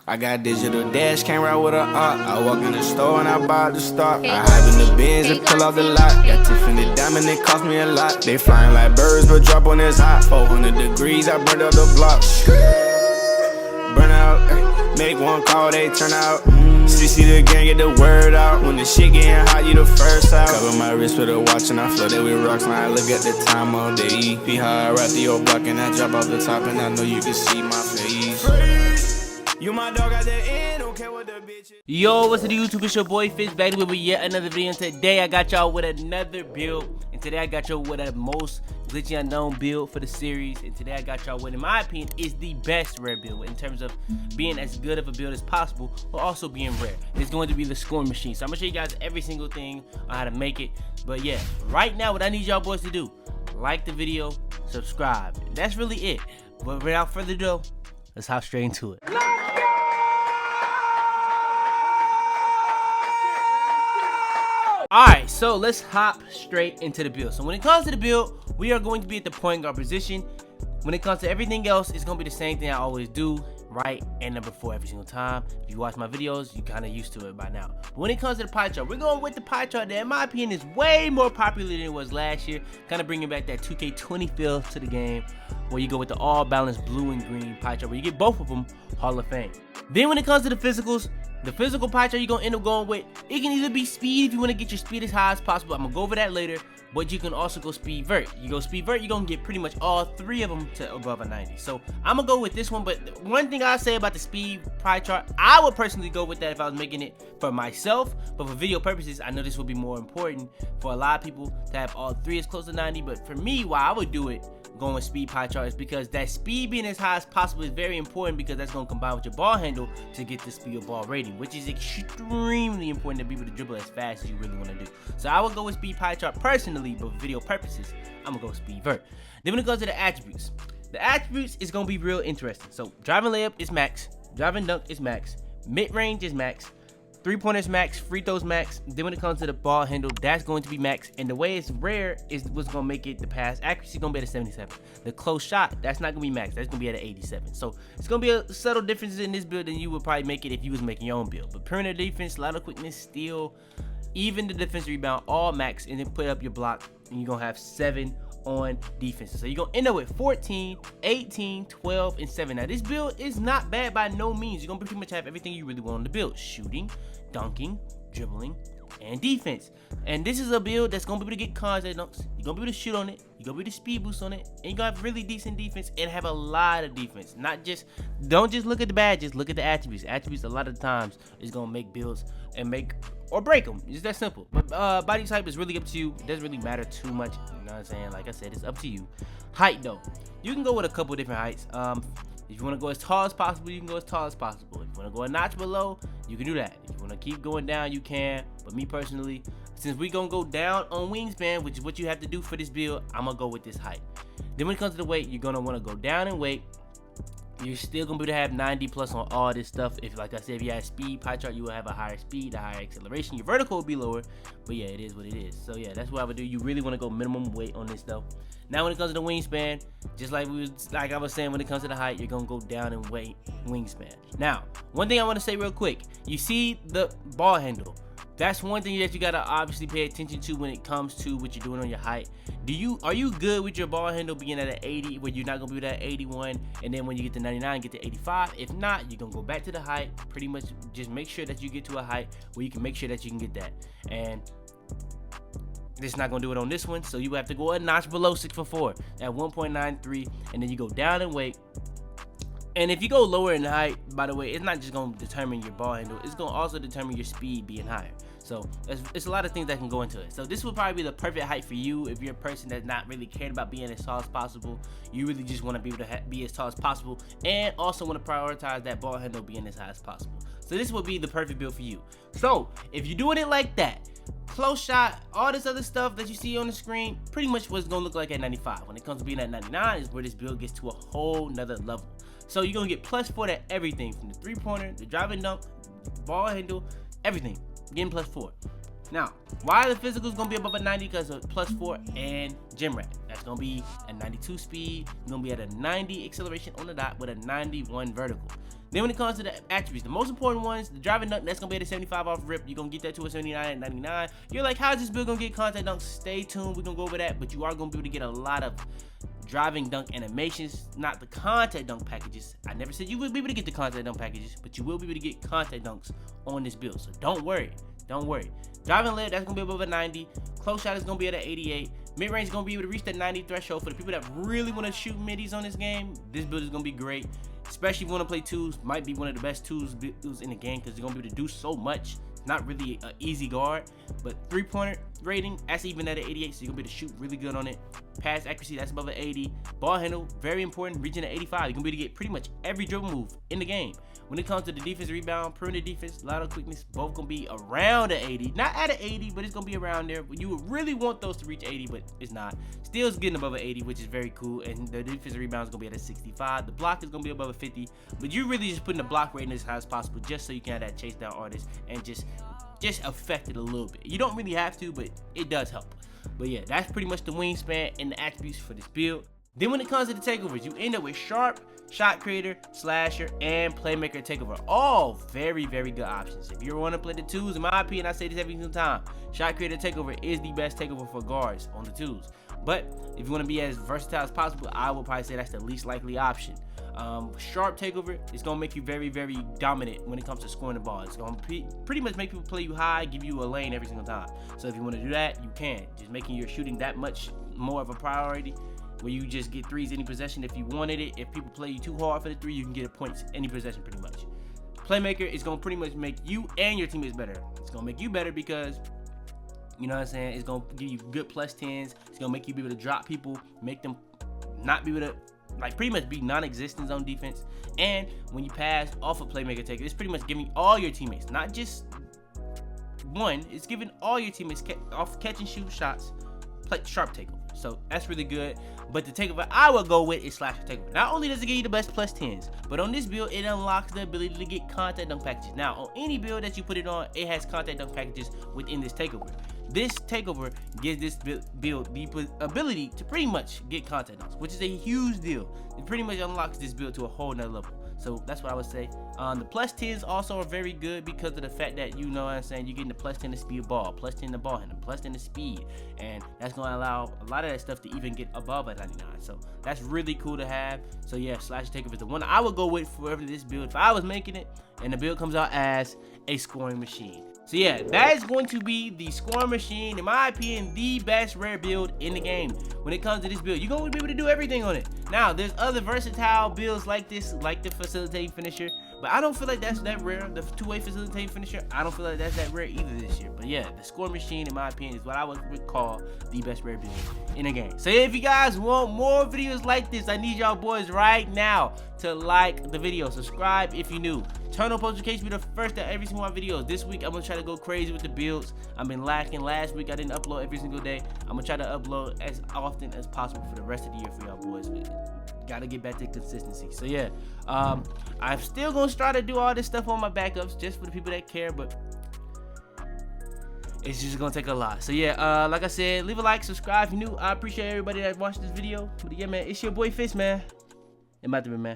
I got digital dash, can't ride with a op. I walk in the store and I buy the stock. I hide in the bins and pull out the lot. Got Tiffany diamond, it cost me a lot. They flying like birds, but drop on this hot. 400 degrees, I burned up the block. Burn out, make one call, they turn out. CC the gang, get the word out. When the shit getting hot, you the first out. Cover my wrist with a watch and I flood it with rocks. Now I look at the time all day. Be high, I rap the old block and I drop off the top. And I know you can see my face. You my dog at the end, don't care what the bitch is. Yo, what's up YouTube? It's your boy Fitz back with yet another video. And today I got y'all with another build. And today I got y'all with a most glitchy unknown build for the series. And today I got y'all with, in my opinion, is the best rare build in terms of being as good of a build as possible, but also being rare. It's going to be the scoring machine. So I'm gonna show you guys every single thing on how to make it. But yeah, right now what I need y'all boys to do, like the video, subscribe. That's really it. But without further ado, let's hop straight into it. Alright, so let's hop straight into the build. So when it comes to the build, we are going to be at the point guard position. When it comes to everything else, it's going to be the same thing I always do, right and number 4 every single time. If you watch my videos, you're kind of used to it by now. But when it comes to the pie chart, we're going with the pie chart that, in my opinion, is way more popular than it was last year. Kind of bringing back that 2K20 feel to the game, where you go with the all-balanced blue and green pie chart, where you get both of them Hall of Fame. Then when it comes to the physicals, the physical pie chart you're going to end up going with, it can either be speed if you want to get your speed as high as possible. I'm going to go over that later. But you can also go speed vert. You go speed vert, you're going to get pretty much all 3 of them to above a 90. So I'm going to go with this one. But one thing I say about the speed pie chart, I would personally go with that if I was making it for myself. But for video purposes, I know this would be more important for a lot of people to have all 3 as close to 90. But for me, why I would do it going with speed pie chart is because that speed being as high as possible is very important, because that's going to combine with your ball handle to get the speed of ball rating, which is extremely important to be able to dribble as fast as you really want to do. So I would go with speed pie chart personally, but for video purposes, I'm going to go speed vert. Then when it goes to the attributes is going to be real interesting. So driving layup is max, driving dunk is max, mid-range is max, 3-pointers max, free throws max. Then when it comes to the ball handle, that's going to be max. And the way it's rare is what's going to make it the pass accuracy going to be at a 77. The close shot, that's not going to be max. That's going to be at an 87. So it's going to be a subtle difference in this build than you would probably make it if you was making your own build. But perimeter defense, lateral quickness, steal, even the defensive rebound, all max. And then put up your block, and you're going to have 7 on defense. So you're going to end up with 14, 18, 12, and 7. Now this build is not bad by no means. You're going to pretty much have everything you really want on the build. Shooting, dunking, dribbling, and defense. And this is a build that's going to be able to get contact dunks. You're going to be able to shoot on it. You're going to be able to speed boost on it. And you're going to have really decent defense and have a lot of defense. Don't just look at the badges, look at the attributes. Attributes a lot of times is going to make builds and make or break them. It's that simple. But body type is really up to you. It doesn't really matter too much. You know what I'm saying? Like I said, it's up to you. Height though, you can go with a couple different heights. If you want to go as tall as possible, you can go as tall as possible. If you want to go a notch below, you can do that. If you want to keep going down, you can. But me personally, since we're going to go down on wingspan, which is what you have to do for this build, I'm going to go with this height. Then when it comes to the weight, you're going to want to go down in weight. You're still going to be able to have 90 plus on all this stuff. If, like I said, if you had speed pie chart, you will have a higher speed, a higher acceleration. Your vertical will be lower. But yeah, it is what it is. So yeah, that's what I would do. You really want to go minimum weight on this though. Now when it comes to the wingspan, just like I was saying, when it comes to the height, you're gonna go down in weight wingspan. Now, one thing I want to say real quick, you see the ball handle. That's one thing that you gotta obviously pay attention to when it comes to what you're doing on your height. Are you good with your ball handle being at an 80, where you're not gonna be at 81, and then when you get to 99, get to 85? If not, you're gonna go back to the height. Pretty much just make sure that you get to a height where you can make sure that you can get that. And this is not gonna do it on this one, so you have to go a notch below 6'4" at 1.93, and then you go down in weight. And if you go lower in height, by the way, it's not just gonna determine your ball handle, it's gonna also determine your speed being higher. So it's a lot of things that can go into it. So this would probably be the perfect height for you if you're a person that's not really caring about being as tall as possible. You really just want to be able to be as tall as possible, and also want to prioritize that ball handle being as high as possible. So this would be the perfect build for you. So if you're doing it like that, close shot, all this other stuff that you see on the screen, pretty much what's gonna look like at 95. When it comes to being at 99 is where this build gets to a whole nother level. So you're gonna get +4 to everything, from the 3-pointer, the driving dunk, ball handle, everything. Getting +4. Now, why the physical is gonna be above a 90? Because of +4 and gym rat. That's gonna be a 92 speed. You're gonna be at a 90 acceleration on the dot with a 91 vertical. Then when it comes to the attributes, the most important ones, the driving dunk, that's gonna be at a 75 off rip. You're gonna get that to a 79 at 99. You're like, how is this build gonna get contact dunks? Stay tuned, we're gonna go over that, but you are gonna be able to get a lot of driving dunk animations, not the contact dunk packages. I never said you would be able to get the contact dunk packages, but you will be able to get contact dunks on this build, so don't worry. Driving layup, that's gonna be above a 90. Close shot is gonna be at an 88. Mid-range is gonna be able to reach that 90 threshold. For the people that really want to shoot middies on this game, this build is gonna be great. Especially if you want to play twos, might be one of the best twos builds in the game because you're gonna be able to do so much. Not really an easy guard, but three-pointer rating, that's even at an 88, so you're gonna be able to shoot really good on it. Pass accuracy, that's above an 80. Ball handle, very important, reaching at 85. You're gonna be able to get pretty much every dribble move in the game. When it comes to the defense rebound, perimeter defense, lateral quickness, both gonna be around an 80. Not at an 80, but it's gonna be around there. You would really want those to reach 80, but it's not. Steals getting above an 80, which is very cool, and the defensive rebound is gonna be at a 65. The block is gonna be above a 50, but you're really just putting the block rating as high as possible just so you can have that chase down artist and just affect it a little bit. You don't really have to, but it does help. But yeah, that's pretty much the wingspan and the attributes for this build. Then when it comes to the takeovers, you end up with sharp, shot creator, slasher, and playmaker takeover. All very, very good options. If you want to play the twos, in my opinion, I say this every single time, shot creator takeover is the best takeover for guards on the twos. But if you want to be as versatile as possible, I would probably say that's the least likely option. Sharp takeover is going to make you very, very dominant when it comes to scoring the ball. It's going to pretty much make people play you high, give you a lane every single time. So if you want to do that, you can. Just making your shooting that much more of a priority, where you just get threes any possession if you wanted it. If people play you too hard for the three, you can get a points any possession pretty much. Playmaker is going to pretty much make you and your teammates better. It's going to make you better because, you know what I'm saying, it's going to give you good plus 10s. It's going to make you be able to drop people, make them not be able to, like, pretty much be non-existent on defense. And when you pass off a playmaker taker, it's pretty much giving all your teammates, not just one, it's giving all your teammates off catch and shoot shots, sharp takeover. So that's really good. But the takeover I would go with is slasher takeover. Not only does it give you the best plus 10s, but on this build, it unlocks the ability to get contact dunk packages. Now, on any build that you put it on, it has contact dunk packages within this takeover. This takeover gives this build the ability to pretty much get contact dunks, which is a huge deal. It pretty much unlocks this build to a whole nother level. So that's what I would say. The plus 10s also are very good because of the fact that, you know what I'm saying, you're getting the plus 10 to speed of ball, plus 10 to ball handle, plus 10 to speed, and that's going to allow a lot of that stuff to even get above a 99. So that's really cool to have. So yeah, slasher takeover is the one I would go with for this build if I was making it, and the build comes out as a scoring machine. So yeah, that is going to be the scoring machine, in my opinion, the best rare build in the game. When it comes to this build, you're going to be able to do everything on it. Now, there's other versatile builds like this, like the facilitating finisher, but I don't feel like that's that rare. The two-way facilitating finisher, I don't feel like that's that rare either this year. But yeah, the scoring machine, in my opinion, is what I would call the best rare build in the game. So if you guys want more videos like this, I need y'all boys right now to like the video, subscribe if you're new, turn on post notifications, be the first to every single one of my videos. This week I'm gonna try to go crazy with the builds. I've been lacking. Last week I didn't upload every single day. I'm gonna try to upload as often as possible for the rest of the year for y'all boys. Gotta get back to consistency. So yeah, I'm still gonna try to do all this stuff on my backups just for the people that care, but it's just gonna take a lot. So yeah, like I said, leave a like, subscribe if you're new. I appreciate everybody that watched this video. But yeah, man, it's your boy Fitz, man. It might have been, man.